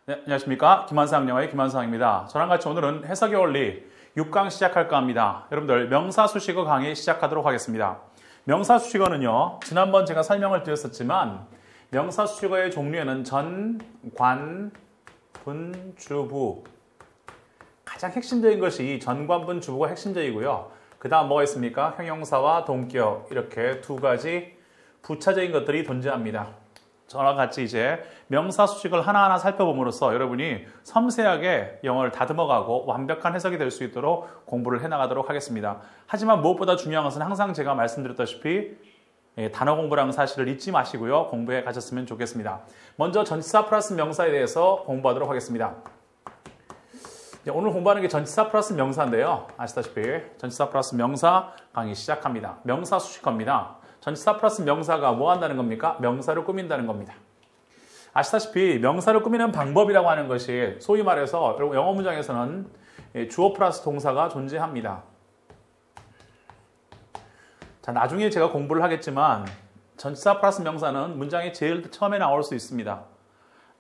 네, 안녕하십니까. 김한상영어의 김한상입니다. 저랑 같이 오늘은 해석의 원리 6강 시작할까 합니다. 여러분들 명사수식어 강의 시작하도록 하겠습니다. 명사수식어는요, 지난번 제가 설명을 드렸었지만 명사수식어의 종류에는 전, 관, 분, 주부 가장 핵심적인 것이 전관분, 주부가 핵심적이고요. 그 다음 뭐가 있습니까? 형용사와 동격 이렇게 두 가지 부차적인 것들이 존재합니다. 저랑 같이 이제 명사수식을 하나하나 살펴봄으로써 여러분이 섬세하게 영어를 다듬어가고 완벽한 해석이 될 수 있도록 공부를 해나가도록 하겠습니다. 하지만 무엇보다 중요한 것은 항상 제가 말씀드렸다시피 단어 공부라는 사실을 잊지 마시고요. 공부해 가셨으면 좋겠습니다. 먼저 전치사 플러스 명사에 대해서 공부하도록 하겠습니다. 오늘 공부하는 게 전치사 플러스 명사인데요. 아시다시피 전치사 플러스 명사 강의 시작합니다. 명사수식어입니다. 전치사 플러스 명사가 뭐 한다는 겁니까? 명사를 꾸민다는 겁니다. 아시다시피 명사를 꾸미는 방법이라고 하는 것이 소위 말해서 영어 문장에서는 주어 플러스 동사가 존재합니다. 자, 나중에 제가 공부를 하겠지만 전치사 플러스 명사는 문장이 제일 처음에 나올 수 있습니다.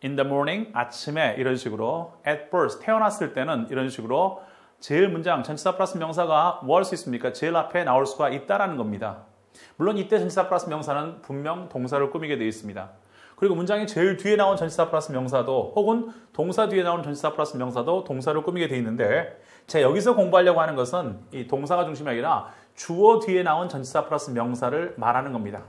In the morning, 아침에 이런 식으로 at birth, 태어났을 때는 이런 식으로 제일 문장, 전치사 플러스 명사가 뭐 할 수 있습니까? 제일 앞에 나올 수가 있다는 겁니다. 물론 이때 전치사 플러스 명사는 분명 동사를 꾸미게 되어 있습니다. 그리고 문장이 제일 뒤에 나온 전치사 플러스 명사도 혹은 동사 뒤에 나온 전치사 플러스 명사도 동사를 꾸미게 되어 있는데 제가 여기서 공부하려고 하는 것은 이 동사가 중심이 아니라 주어 뒤에 나온 전치사 플러스 명사를 말하는 겁니다.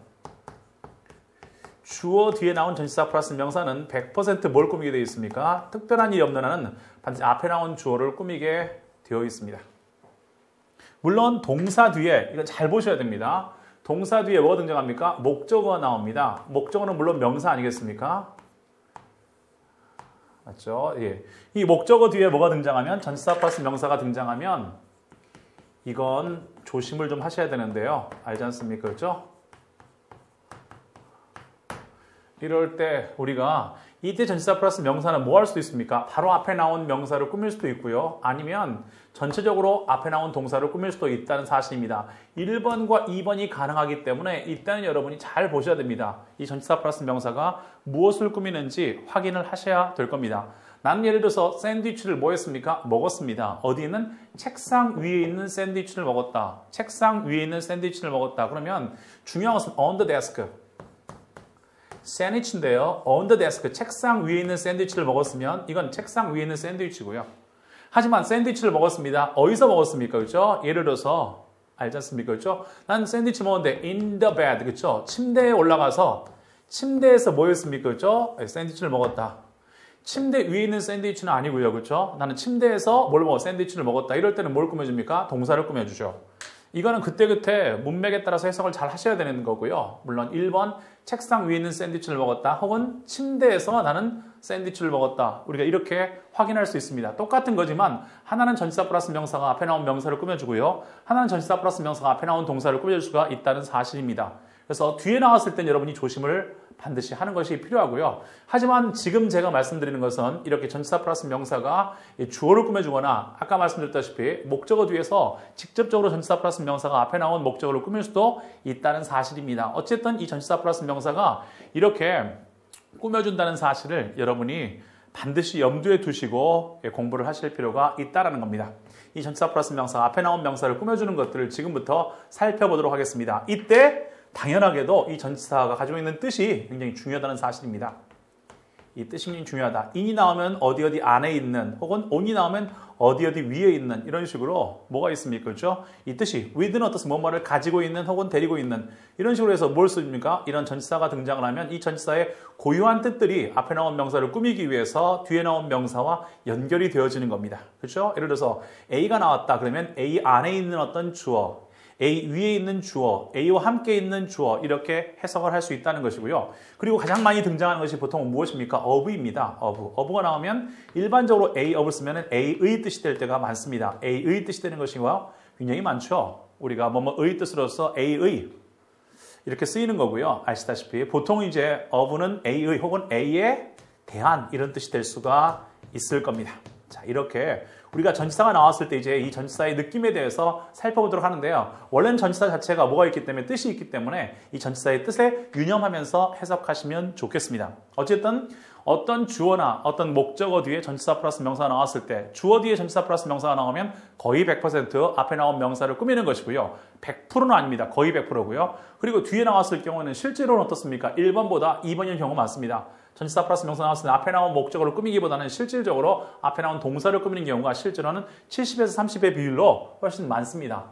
주어 뒤에 나온 전치사 플러스 명사는 100% 뭘 꾸미게 되어 있습니까? 특별한 일이 없는 한은 반드시 앞에 나온 주어를 꾸미게 되어 있습니다. 물론 동사 뒤에 이건 잘 보셔야 됩니다. 동사 뒤에 뭐가 등장합니까? 목적어가 나옵니다. 목적어는 물론 명사 아니겠습니까? 맞죠? 예. 이 목적어 뒤에 뭐가 등장하면 전치사 플러스 명사가 등장하면 이건 조심을 좀 하셔야 되는데요. 알지 않습니까? 그렇죠? 이럴 때 우리가 이때 전치사 플러스 명사는 뭐 할 수도 있습니까? 바로 앞에 나온 명사를 꾸밀 수도 있고요. 아니면 전체적으로 앞에 나온 동사를 꾸밀 수도 있다는 사실입니다. 1번과 2번이 가능하기 때문에 일단 여러분이 잘 보셔야 됩니다. 이 전치사 플러스 명사가 무엇을 꾸미는지 확인을 하셔야 될 겁니다. 나는 예를 들어서 샌드위치를 뭐 했습니까? 먹었습니다. 어디 있는? 책상 위에 있는 샌드위치를 먹었다. 책상 위에 있는 샌드위치를 먹었다. 그러면 중요한 것은 on the desk. 샌드위치인데요. on the desk, 책상 위에 있는 샌드위치를 먹었으면 이건 책상 위에 있는 샌드위치고요. 하지만 샌드위치를 먹었습니다. 어디서 먹었습니까? 그렇죠? 예를 들어서 알지 않습니까? 그렇죠? 난 샌드위치 먹었는데 in the bed, 그렇죠? 침대에 올라가서 침대에서 뭐 했습니까? 그렇죠? 샌드위치를 먹었다. 침대 위에 있는 샌드위치는 아니고요. 그렇죠? 나는 침대에서 뭘 먹어? 샌드위치를 먹었다. 이럴 때는 뭘 꾸며줍니까? 동사를 꾸며주죠. 이거는 그때그때 문맥에 따라서 해석을 잘 하셔야 되는 거고요. 물론 1번 책상 위에 있는 샌드위치를 먹었다. 혹은 침대에서 나는 샌드위치를 먹었다. 우리가 이렇게 확인할 수 있습니다. 똑같은 거지만 하나는 전치사 플러스 명사가 앞에 나온 명사를 꾸며주고요. 하나는 전치사 플러스 명사가 앞에 나온 동사를 꾸며줄 수가 있다는 사실입니다. 그래서 뒤에 나왔을 땐 여러분이 조심을 반드시 하는 것이 필요하고요. 하지만 지금 제가 말씀드리는 것은 이렇게 전치사 플러스 명사가 주어를 꾸며주거나 아까 말씀드렸다시피 목적어 뒤에서 직접적으로 전치사 플러스 명사가 앞에 나온 목적어를 꾸밀 수도 있다는 사실입니다. 어쨌든 이 전치사 플러스 명사가 이렇게 꾸며준다는 사실을 여러분이 반드시 염두에 두시고 공부를 하실 필요가 있다는 겁니다. 이 전치사 플러스 명사 앞에 나온 명사를 꾸며주는 것들을 지금부터 살펴보도록 하겠습니다. 이때 당연하게도 이 전치사가 가지고 있는 뜻이 굉장히 중요하다는 사실입니다. 이 뜻이 굉장히 중요하다. in이 나오면 어디 어디 안에 있는 혹은 on이 나오면 어디 어디 위에 있는 이런 식으로 뭐가 있습니까? 그렇죠? 이 뜻이 with는 어떻습니까? 뭐뭐를 가지고 있는 혹은 데리고 있는 이런 식으로 해서 뭘 씁니까? 이런 전치사가 등장을 하면 이 전치사의 고유한 뜻들이 앞에 나온 명사를 꾸미기 위해서 뒤에 나온 명사와 연결이 되어지는 겁니다. 그렇죠? 예를 들어서 A가 나왔다 그러면 A 안에 있는 어떤 주어 A 위에 있는 주어, A와 함께 있는 주어 이렇게 해석을 할 수 있다는 것이고요. 그리고 가장 많이 등장하는 것이 보통 무엇입니까? of입니다. of가 나오면 일반적으로 A of을 쓰면 A의 뜻이 될 때가 많습니다. A의 뜻이 되는 것이와 굉장히 많죠. 우리가 뭐뭐의 뜻으로서 A의 이렇게 쓰이는 거고요. 아시다시피 보통 이제 of는 A의 혹은 A에 대한 이런 뜻이 될 수가 있을 겁니다. 자, 이렇게 우리가 전치사가 나왔을 때 이제 이 전치사의 느낌에 대해서 살펴보도록 하는데요. 원래는 전치사 자체가 뭐가 있기 때문에 뜻이 있기 때문에 이 전치사의 뜻에 유념하면서 해석하시면 좋겠습니다. 어쨌든 어떤 주어나 어떤 목적어 뒤에 전치사 플러스 명사가 나왔을 때 주어 뒤에 전치사 플러스 명사가 나오면 거의 100% 앞에 나온 명사를 꾸미는 것이고요. 100%는 아닙니다. 거의 100%고요. 그리고 뒤에 나왔을 경우는 실제로는 어떻습니까? 1번보다 2번인 경우가 많습니다. 전치사 플러스 명사 나왔을 때 앞에 나온 목적어를 꾸미기보다는 실질적으로 앞에 나온 동사를 꾸미는 경우가 실제로는 70에서 30의 비율로 훨씬 많습니다.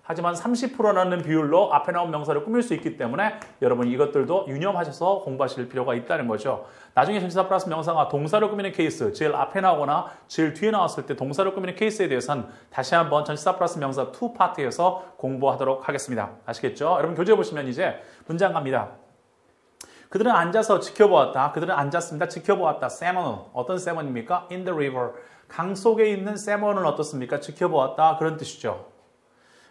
하지만 30%라는 비율로 앞에 나온 명사를 꾸밀 수 있기 때문에 여러분 이것들도 유념하셔서 공부하실 필요가 있다는 거죠. 나중에 전치사 플러스 명사가 동사를 꾸미는 케이스, 제일 앞에 나오거나 제일 뒤에 나왔을 때 동사를 꾸미는 케이스에 대해서는 다시 한번 전치사 플러스 명사 2파트에서 공부하도록 하겠습니다. 아시겠죠? 여러분 교재 보시면 이제 문장 갑니다. 그들은 앉아서 지켜보았다. 그들은 앉았습니다. 지켜보았다. 세먼은 어떤 세먼입니까? In the river. 강 속에 있는 세먼은 어떻습니까? 지켜보았다. 그런 뜻이죠.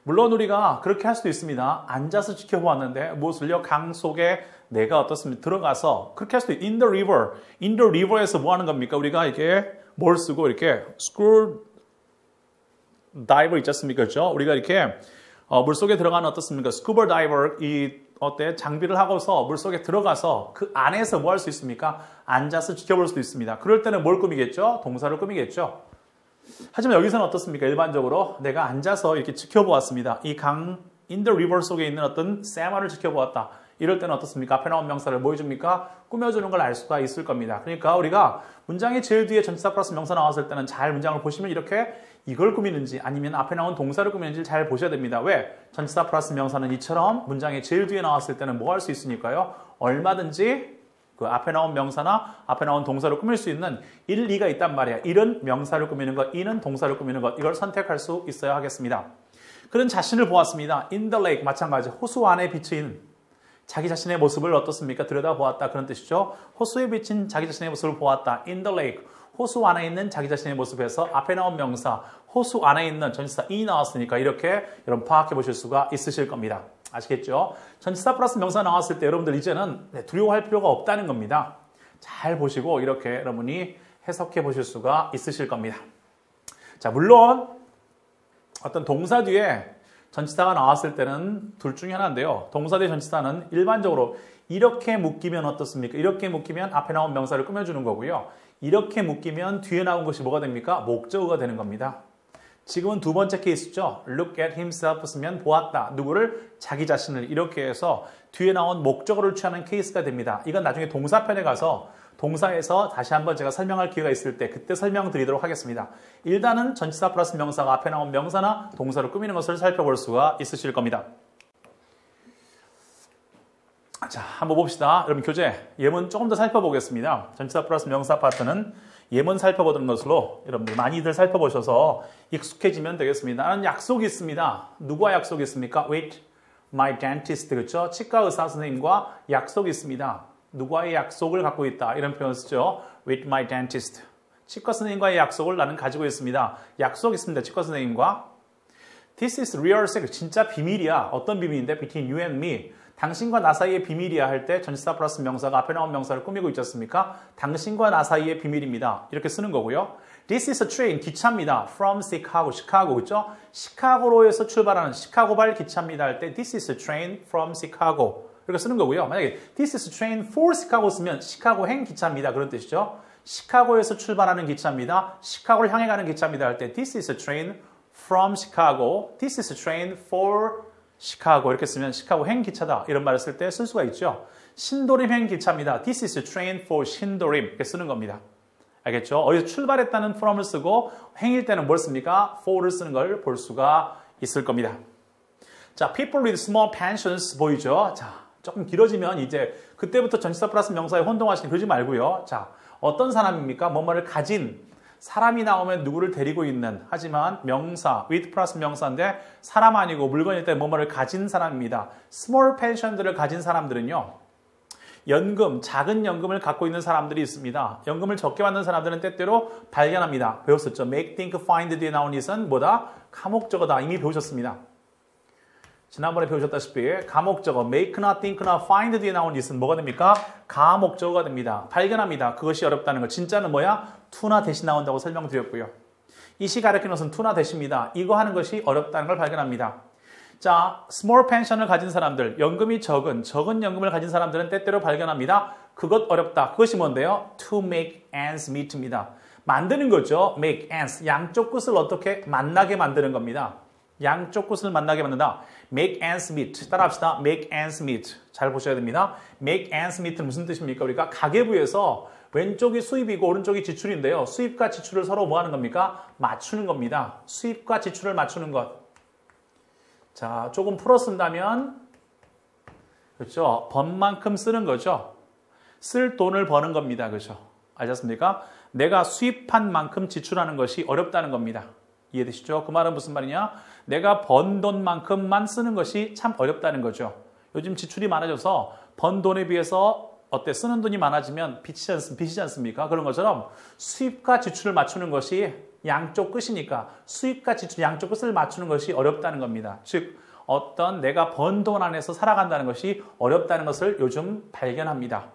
물론 우리가 그렇게 할 수도 있습니다. 앉아서 지켜보았는데 무엇을요? 강 속에 내가 어떻습니까? 들어가서 그렇게 할 수도 있어요. In the river. In the river에서 뭐 하는 겁니까? 우리가 이렇게 뭘 쓰고 이렇게 screw diver 있지 않습니까? 그렇죠? 우리가 이렇게 물속에 들어가는 어떻습니까? scuba diver 장비를 하고서 물속에 들어가서 그 안에서 뭐 할 수 있습니까? 앉아서 지켜볼 수도 있습니다. 그럴 때는 뭘 꾸미겠죠? 동사를 꾸미겠죠. 하지만 여기서는 어떻습니까? 일반적으로 내가 앉아서 이렇게 지켜보았습니다. 이 강 in the river 속에 있는 어떤 세마를 지켜보았다. 이럴 때는 어떻습니까? 앞에 나온 명사를 뭐 해줍니까? 꾸며주는 걸 알 수가 있을 겁니다. 그러니까 우리가 문장의 제일 뒤에 전치사 플러스 명사 나왔을 때는 잘 문장을 보시면 이렇게 이걸 꾸미는지 아니면 앞에 나온 동사를 꾸미는지 잘 보셔야 됩니다. 왜? 전치사 플러스 명사는 이처럼 문장의 제일 뒤에 나왔을 때는 뭐 할 수 있으니까요? 얼마든지 그 앞에 나온 명사나 앞에 나온 동사를 꾸밀 수 있는 1, 2가 있단 말이야. 1은 명사를 꾸미는 것, 2는 동사를 꾸미는 것. 이걸 선택할 수 있어야 하겠습니다. 그런 자신을 보았습니다. In the lake 마찬가지 호수 안에 비친 자기 자신의 모습을 어떻습니까? 들여다보았다. 그런 뜻이죠. 호수에 비친 자기 자신의 모습을 보았다. In the lake. 호수 안에 있는 자기 자신의 모습에서 앞에 나온 명사, 호수 안에 있는 전치사 이 나왔으니까 이렇게 여러분 파악해 보실 수가 있으실 겁니다. 아시겠죠? 전치사 플러스 명사 나왔을 때 여러분들 이제는 두려워할 필요가 없다는 겁니다. 잘 보시고 이렇게 여러분이 해석해 보실 수가 있으실 겁니다. 자, 물론 어떤 동사 뒤에 전치사가 나왔을 때는 둘 중에 하나인데요. 동사 뒤에 전치사는 일반적으로 이렇게 묶이면 어떻습니까? 이렇게 묶이면 앞에 나온 명사를 꾸며주는 거고요. 이렇게 묶이면 뒤에 나온 것이 뭐가 됩니까? 목적어가 되는 겁니다. 지금은 두 번째 케이스죠. Look at himself 쓰면 보았다. 누구를? 자기 자신을 이렇게 해서 뒤에 나온 목적어를 취하는 케이스가 됩니다. 이건 나중에 동사편에 가서 동사에서 다시 한번 제가 설명할 기회가 있을 때 그때 설명드리도록 하겠습니다. 일단은 전치사 플러스 명사가 앞에 나온 명사나 동사를 꾸미는 것을 살펴볼 수가 있으실 겁니다. 자, 한번 봅시다. 여러분 교재 예문 조금 더 살펴보겠습니다. 전치사 플러스 명사 파트는 예문 살펴보는 것으로 여러분들 많이들 살펴보셔서 익숙해지면 되겠습니다. 나는 약속이 있습니다. 누구와 약속이 있습니까? With my dentist. 그렇죠? 치과 의사 선생님과 약속이 있습니다. 누구와의 약속을 갖고 있다. 이런 표현 쓰죠. With my dentist. 치과 선생님과의 약속을 나는 가지고 있습니다. 약속 있습니다. 치과 선생님과. This is real secret. 진짜 비밀이야. 어떤 비밀인데? Between you and me. 당신과 나 사이의 비밀이야 할 때 전치사 플러스 명사가 앞에 나온 명사를 꾸미고 있지 않습니까? 당신과 나 사이의 비밀입니다. 이렇게 쓰는 거고요. This is a train. 기차입니다. From Chicago. 시카고 그렇죠? 시카고로에서 출발하는 시카고발 기차입니다 할 때 This is a train from Chicago. 이렇게 쓰는 거고요. 만약에 This is a train for Chicago 쓰면 시카고행 기차입니다. 그런 뜻이죠. 시카고에서 출발하는 기차입니다. 시카고를 향해 가는 기차입니다 할 때 This is a train from Chicago. This is a train for 시카고 이렇게 쓰면 시카고행 기차다 이런 말을 쓸 때 쓸 수가 있죠. 신도림행 기차입니다. This is a train for 신도림 이렇게 쓰는 겁니다. 알겠죠? 어디서 출발했다는 from을 쓰고 행일 때는 뭘 씁니까? for를 쓰는 걸 볼 수가 있을 겁니다. 자, people with small pensions 보이죠? 자, 조금 길어지면 이제 그때부터 전치사 플러스 명사에 혼동하시니 그러지 말고요. 자, 어떤 사람입니까? 뭐뭐를 가진 사람이 나오면 누구를 데리고 있는 하지만 명사, with 플러스 명사인데 사람 아니고 물건일 때 뭐뭐를 가진 사람입니다. small pension들을 가진 사람들은요. 연금, 작은 연금을 갖고 있는 사람들이 있습니다. 연금을 적게 받는 사람들은 때때로 발견합니다. 배웠었죠. make, think, find 뒤에 나온 it은 뭐다? 가목적어다. 이미 배우셨습니다. 지난번에 배우셨다시피 가목적어 make나 think나 find 뒤에 나온 it은 뭐가 됩니까? 가목적어가 됩니다. 발견합니다. 그것이 어렵다는 거. 진짜는 뭐야? to나 대신 나온다고 설명드렸고요. it이 가리키는 것은 to나 대신입니다. 이거 하는 것이 어렵다는 걸 발견합니다. 자, small pension을 가진 사람들, 연금이 적은 연금을 가진 사람들은 때때로 발견합니다. 그것 어렵다. 그것이 뭔데요? To make ends meet입니다. 만드는 거죠. make ends. 양쪽 끝을 어떻게 만나게 만드는 겁니다. 양쪽 끝을 만나게 만든다. make ends meet. 따라합시다. make ends meet. 잘 보셔야 됩니다. make ends meet는 무슨 뜻입니까? 우리가 가계부에서 왼쪽이 수입이고 오른쪽이 지출인데요. 수입과 지출을 서로 뭐 하는 겁니까? 맞추는 겁니다. 수입과 지출을 맞추는 것. 자, 조금 풀어 쓴다면 그렇죠? 번 만큼 쓰는 거죠. 쓸 돈을 버는 겁니다. 그렇죠? 아셨습니까? 내가 수입한 만큼 지출하는 것이 어렵다는 겁니다. 이해되시죠? 그 말은 무슨 말이냐? 내가 번 돈만큼만 쓰는 것이 참 어렵다는 거죠. 요즘 지출이 많아져서 번 돈에 비해서 어때? 쓰는 돈이 많아지면 빚이지 않습니까? 그런 것처럼 수입과 지출을 맞추는 것이 양쪽 끝이니까 수입과 지출 양쪽 끝을 맞추는 것이 어렵다는 겁니다. 즉 어떤 내가 번 돈 안에서 살아간다는 것이 어렵다는 것을 요즘 발견합니다.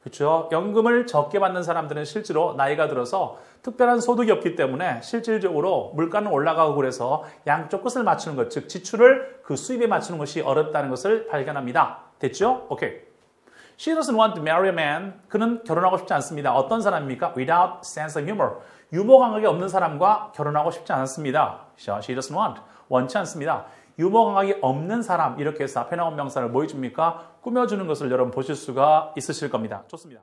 그렇죠? 연금을 적게 받는 사람들은 실제로 나이가 들어서 특별한 소득이 없기 때문에 실질적으로 물가는 올라가고 그래서 양쪽 끝을 맞추는 것, 즉 지출을 그 수입에 맞추는 것이 어렵다는 것을 발견합니다. 됐죠? 오케이. She doesn't want to marry a man. 그는 결혼하고 싶지 않습니다. 어떤 사람입니까? Without sense of humor. 유머 감각이 없는 사람과 결혼하고 싶지 않습니다. She doesn't want. 원치 않습니다. 유머 감각이 없는 사람 이렇게 해서 앞에 나온 명사를 뭐 해줍니까? 꾸며주는 것을 여러분 보실 수가 있으실 겁니다. 좋습니다.